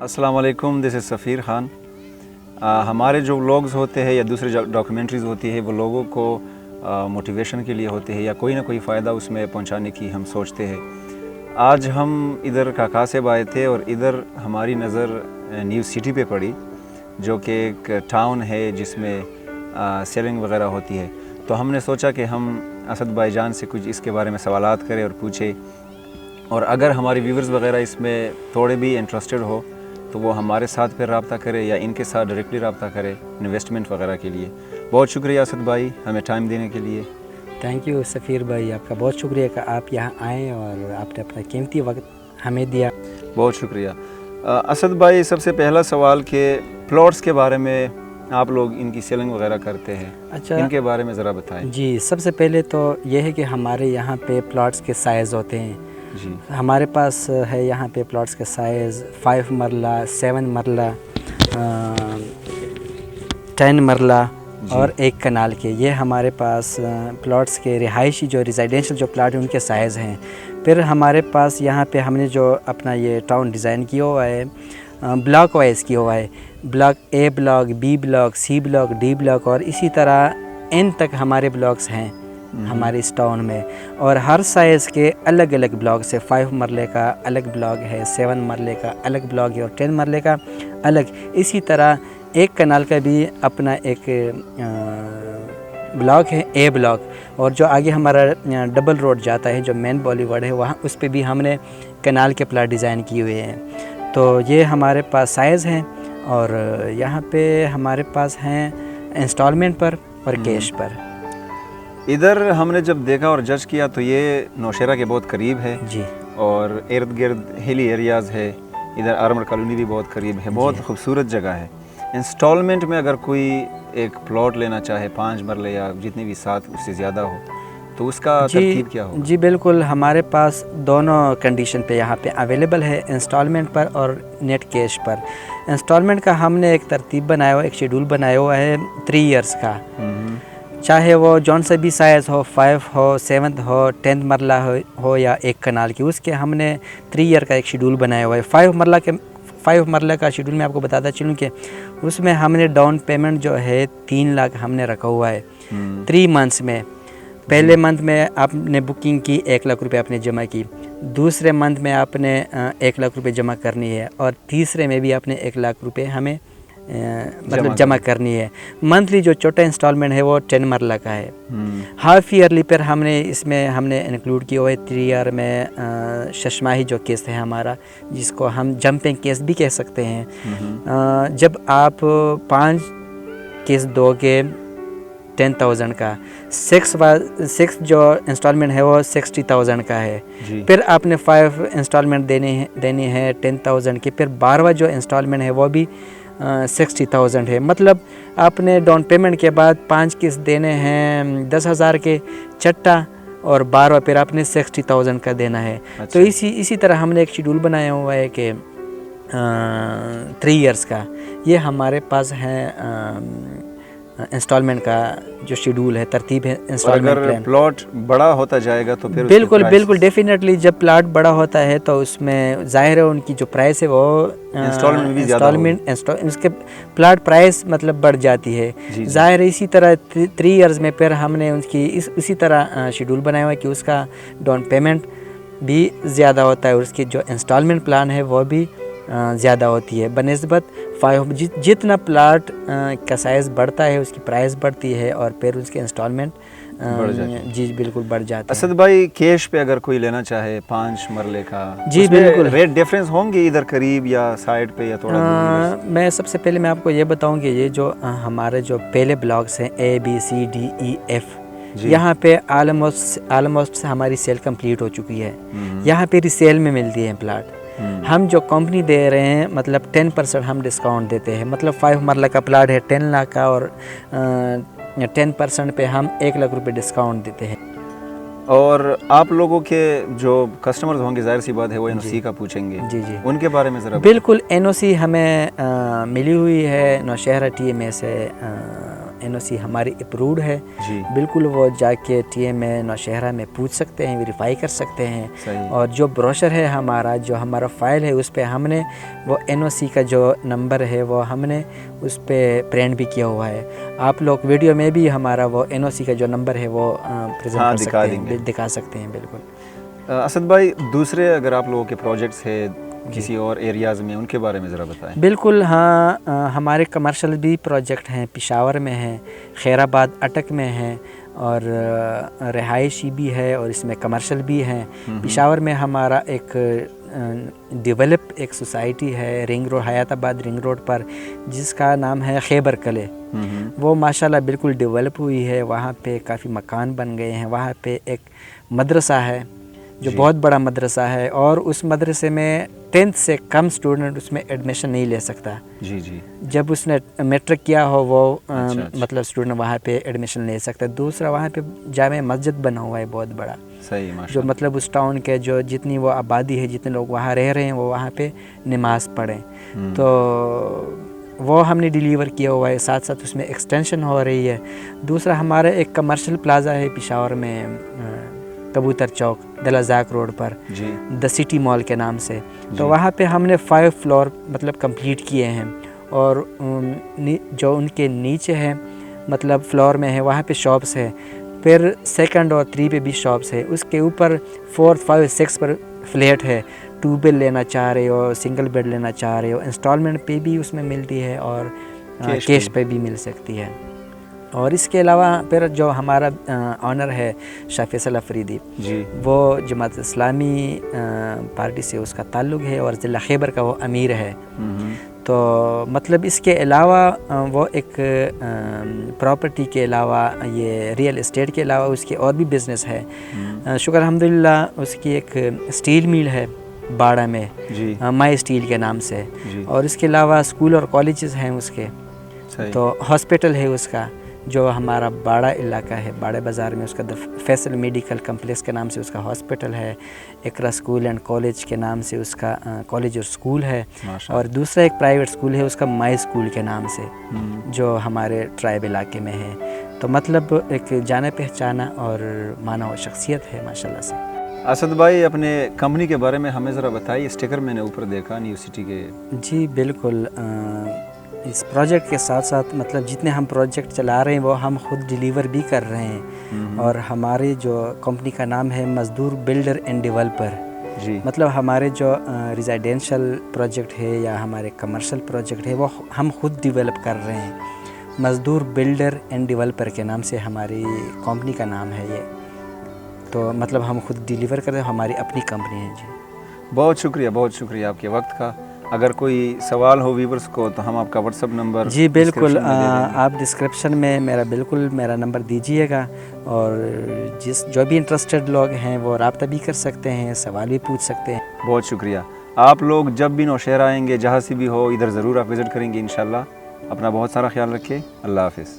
अस्सलाम वालेकुम, this is सफ़ीर ख़ान। हमारे जो व्लॉग्स होते हैं या दूसरे डॉक्यूमेंट्रीज़ होती है वो लोगों को मोटिवेशन के लिए होते हैं या कोई ना कोई फ़ायदा उसमें पहुंचाने की हम सोचते हैं। आज हम इधर काकासेब आए थे और इधर हमारी नज़र न्यू सिटी पे पड़ी, जो कि एक टाउन है जिसमें सेलिंग वगैरह होती है। तो हमने सोचा कि हम असद भाईजान से कुछ इसके बारे में सवालात करें और पूछे, और अगर हमारे व्यूवर्स वगैरह इसमें थोड़े भी इंटरेस्टेड हो तो वो हमारे साथ फिर रब्ता करे या इनके साथ डायरेक्टली रब्ता करे इन्वेस्टमेंट वगैरह के लिए। बहुत शुक्रिया असद भाई हमें टाइम देने के लिए। थैंक यू सफ़ीर भाई, आपका बहुत शुक्रिया कि आप यहाँ आए और आपने अपना कीमती वक्त हमें दिया। बहुत शुक्रिया। असद भाई, सबसे पहला सवाल कि प्लॉट्स के बारे में आप लोग इनकी सेलिंग वगैरह करते हैं, अच्छा, इनके बारे में ज़रा बताएं। जी, सबसे पहले तो ये है कि हमारे यहाँ पे प्लॉट्स के साइज़ होते हैं जी। हमारे पास है यहाँ पे प्लॉट्स के साइज़ 5 मरला, 7 मरला, 10 मरला और 1 कनाल के। ये हमारे पास प्लॉट्स के रिहायशी जो रेजिडेंशियल जो प्लाट हैं उनके साइज़ हैं। फिर हमारे पास यहाँ पे हमने जो अपना ये टाउन डिज़ाइन किया हुआ है ब्लॉक वाइज किया हुआ है, block A block, B block, C block, D block और इसी तरह एन तक हमारे ब्लॉक्स हैं हमारे इस टाउन में। और हर साइज़ के अलग अलग ब्लॉक से 5 मरले का अलग ब्लॉक है, 7 मरले का अलग ब्लॉक है और 10 मरले का अलग। इसी तरह 1 कनाल का भी अपना एक ब्लॉक है, ए ब्लॉक। और जो आगे हमारा डबल रोड जाता है जो मेन बॉलीवुड है, वहाँ उस पर भी हमने कनाल के प्लाट डिज़ाइन किए हुए हैं। तो ये हमारे पास साइज़ हैं और यहाँ पे हमारे पास हैं इंस्टॉलमेंट पर और कैश पर। इधर हमने जब देखा और जज किया तो ये नौशेरा के बहुत करीब है जी, और इर्द गिर्द हिली एरियाज़ है, इधर आर्मर कॉलोनी भी बहुत करीब है, बहुत खूबसूरत जगह है। इंस्टॉलमेंट में अगर कोई एक प्लॉट लेना चाहे 5 मरले या जितने भी 7 उससे ज़्यादा हो तो उसका तरतीब क्या हो? जी बिल्कुल, हमारे पास दोनों कंडीशन पे यहाँ पे अवेलेबल है, इंस्टॉलमेंट पर और नेट कैश पर। इंस्टॉलमेंट का हमने एक तरतीब बनाया हुआ, एक शेड्यूल बनाया हुआ है 3 इयर्स का। चाहे वो जौन सा भी साइज़ हो, 5 हो, 7 हो, 10 मरला हो या 1 कनाल की, उसके हमने 3 ईयर का एक शेड्यूल बनाया हुआ है। 5 मरला का शेड्यूल मैं आपको बताता चलूँ कि उसमें हमने डाउन पेमेंट जो है 3 लाख हमने रखा हुआ है 3 मंथ्स में। पहले मंथ में आपने बुकिंग की 1 लाख रुपए आपने जमा की, दूसरे मंथ में आपने 1 लाख रुपए जमा करनी है और तीसरे में भी आपने 1 लाख रुपए हमें मतलब जमा करनी है। मंथली जो छोटा इंस्टॉलमेंट है वो 10 मरला का है। हाफ ईयरली पर हमने इंक्लूड किया हुआ है 3 ईयर में शशमाही जो किस्त है हमारा, जिसको हम जंपिंग किस्त भी कह सकते हैं। जब आप 5 किस्त दोगे 10,000 का, 6 जो इंस्टॉलमेंट है वो 60,000 का है। फिर आपने 5 इंस्टॉलमेंट देनी है 10,000 की, फिर 12वां जो इंस्टॉलमेंट है वो भी 60,000 है। मतलब आपने डाउन पेमेंट के बाद 5 किस्त देने हैं 10,000 के चट्टा और 12 फिर आपने 60,000 का देना है। अच्छा। तो इसी तरह हमने एक शेड्यूल बनाया हुआ है कि 3 इयर्स का ये हमारे पास है इंस्टॉलमेंट का जो शेड्यूल है, तरतीब है इंस्टॉलमेंट प्लान। प्लॉट बड़ा होता जाएगा तो फिर बिल्कुल डेफिनेटली जब प्लॉट बड़ा होता है तो उसमें जाहिर है उनकी जो प्राइस है वो इंस्टॉलमेंट उसके प्लॉट प्राइस मतलब बढ़ जाती है जाहिर है। इसी तरह 3 इयर्स में फिर हमने उनकी इसी तरह शेड्यूल बनाया हुआ है कि उसका डाउन पेमेंट भी ज़्यादा होता है और उसकी जो इंस्टॉलमेंट प्लान है वो भी ज़्यादा होती है बनिस्बत 5। जितना प्लाट का साइज़ बढ़ता है उसकी प्राइस बढ़ती है और फिर उसके इंस्टॉलमेंट जी बिल्कुल बढ़ जाता है। असद भाई, कैश पे अगर कोई लेना चाहे 5 मरले का, जी बिल्कुल रेट डिफरेंस होंगे इधर करीब या साइड पे या थोड़ा मैं सबसे पहले मैं आपको ये बताऊं कि ये जो हमारे जो पहले ब्लॉक्स हैं A B C D E F, यहाँ पे आलमोस्ट हमारी सेल कंप्लीट हो चुकी है। यहाँ पे रिसेल में मिलती है प्लाट। हम जो कंपनी दे रहे हैं मतलब 10% हम डिस्काउंट देते हैं। मतलब 5 मरला का प्लाट है 10 लाख का और 10% पे हम 1 लाख रुपए डिस्काउंट देते हैं। और आप लोगों के जो कस्टमर्स होंगे जाहिर सी बात है वो NOC का पूछेंगे, जी उनके बारे में ज़रा। बिल्कुल, NOC हमें मिली हुई है नौशहरा TMA से NOC ہماری اپرووڈ ہے جی بالکل وہ جا کے TMA نوشہرہ میں پوچھ سکتے ہیں, ویریفائی کر سکتے ہیں. صحیح. اور جو بروشر ہے ہمارا, جو ہمارا فائل ہے, اس پہ ہم نے وہ NOC کا جو نمبر ہے وہ ہم نے اس پہ پرنٹ بھی کیا ہوا ہے. آپ لوگ ویڈیو میں بھی ہمارا وہ NOC کا جو نمبر ہے وہ پریزنٹ کر سکتے ہیں, دکھا سکتے ہیں. بالکل. اسد بھائی, دوسرے اگر آپ لوگوں کے پروجیکٹس ہیں کسی اور ایریاز میں, ان کے بارے میں ذرا بتائیں. بالکل ہاں, ہمارے کمرشل بھی پروجیکٹ ہیں, پشاور میں ہیں, خیر آباد اٹک میں ہیں, اور رہائشی بھی ہے, اور اس میں کمرشل بھی ہیں. پشاور میں ہمارا ایک ڈیولپ ایک سوسائٹی ہے رنگ روڈ, حیات آباد رنگ روڈ پر, جس کا نام ہے خیبر کلے. وہ ماشاءاللہ بالکل ڈیولپ ہوئی ہے. وہاں پہ کافی مکان بن گئے ہیں. وہاں پہ ایک مدرسہ ہے جو بہت بڑا مدرسہ ہے, اور اس مدرسے میں 10th سے کم اسٹوڈنٹ اس میں ایڈمیشن نہیں لے سکتا. جی جی. جب اس نے میٹرک کیا ہو وہ مطلب اسٹوڈنٹ وہاں پہ ایڈمیشن لے سکتا ہے. دوسرا وہاں پہ جامع مسجد بنا ہوا ہے بہت بڑا, صحیح, جو مطلب اس ٹاؤن کے جو جتنی وہ آبادی ہے, جتنے لوگ وہاں رہ رہے ہیں, وہ وہاں پہ نماز پڑھیں. تو وہ ہم نے ڈیلیور کیا ہوا ہے. ساتھ ساتھ اس میں ایکسٹینشن ہو رہی ہے. دوسرا ہمارا ایک کمرشل پلازا ہے پشاور میں, کبوتر چوک, دلازاک road per, G, the city mall کے نام سے. تو وہاں پہ ہم نے 5 فلور مطلب کمپلیٹ کیے ہیں, اور جو ان کے نیچے ہے مطلب فلور میں ہے وہاں پہ شاپس ہے. پھر 2nd اور 3 پہ بھی شاپس ہے. اس کے اوپر 4th 5 6 پر فلیٹ ہے. 2 بیڈ لینا چاہ رہے ہو, سنگل بیڈ لینا چاہ رہے ہو, انسٹالمنٹ پہ بھی اس میں ملتی ہے, اور کیش پہ بھی مل سکتی ہے. اور اس کے علاوہ پھر جو ہمارا آنر ہے شاہ فیصل افریدی, جی, وہ جماعت اسلامی پارٹی سے اس کا تعلق ہے, اور ضلع خیبر کا وہ امیر ہے. تو مطلب اس کے علاوہ وہ ایک پراپرٹی کے علاوہ, یہ ریئل اسٹیٹ کے علاوہ اس کے اور بھی بزنس ہے. شکر الحمدللہ. اس کی ایک اسٹیل میل ہے باڑہ میں, جی, مائی اسٹیل کے نام سے. جی, اور اس کے علاوہ اسکول اور کالجز ہیں اس کے. تو ہاسپٹل ہے اس کا, جو ہمارا باڑہ علاقہ ہے, باڑہ بازار میں, اس کا فیصل میڈیکل کمپلیکس کے نام سے اس کا ہاسپٹل ہے. اقرا اسکول اینڈ کالج کے نام سے اس کا کالج اور اسکول ہے. اور دوسرا ایک پرائیویٹ اسکول ہے اس کا مائی اسکول کے نام سے, جو ہمارے ٹرائب علاقے میں ہے. تو مطلب ایک جانا پہچانا اور مانا و شخصیت ہے ماشاءاللہ سے. اسد بھائی, اپنے کمپنی کے بارے میں ہمیں ذرا بتائیے. اسٹیکر میں نے اوپر دیکھا نیو سٹی کے. جی بالکل. اس پروجیکٹ کے ساتھ ساتھ مطلب جتنے ہم پروجیکٹ چلا رہے ہیں وہ ہم خود ڈیلیور بھی کر رہے ہیں. اور ہماری جو کمپنی کا نام ہے مزدور بلڈر اینڈ ڈیولپر. جی, مطلب ہمارے جو ریزیڈینشل پروجیکٹ ہے یا ہمارے کمرشل پروجیکٹ ہے وہ ہم خود ڈیولپ کر رہے ہیں. مزدور بلڈر اینڈ ڈیولپر کے نام سے ہماری کمپنی کا نام ہے یہ. تو مطلب ہم خود ڈیلیور کر رہے ہیں, ہماری اپنی کمپنی ہے. جی بہت شکریہ, بہت شکریہ آپ کے وقت کا. اگر کوئی سوال ہو ویورز کو تو ہم آپ کا واٹس ایپ نمبر. جی بالکل, آپ ڈسکرپشن میں میرا نمبر دیجیے گا, اور جو بھی انٹرسٹڈ لوگ ہیں وہ رابطہ بھی کر سکتے ہیں, سوال بھی پوچھ سکتے ہیں. بہت شکریہ. آپ لوگ جب بھی نوشہرہ آئیں گے, جہاں سے بھی ہو, ادھر ضرور آپ وزٹ کریں گے انشاءاللہ. اپنا بہت سارا خیال رکھیں. اللہ حافظ.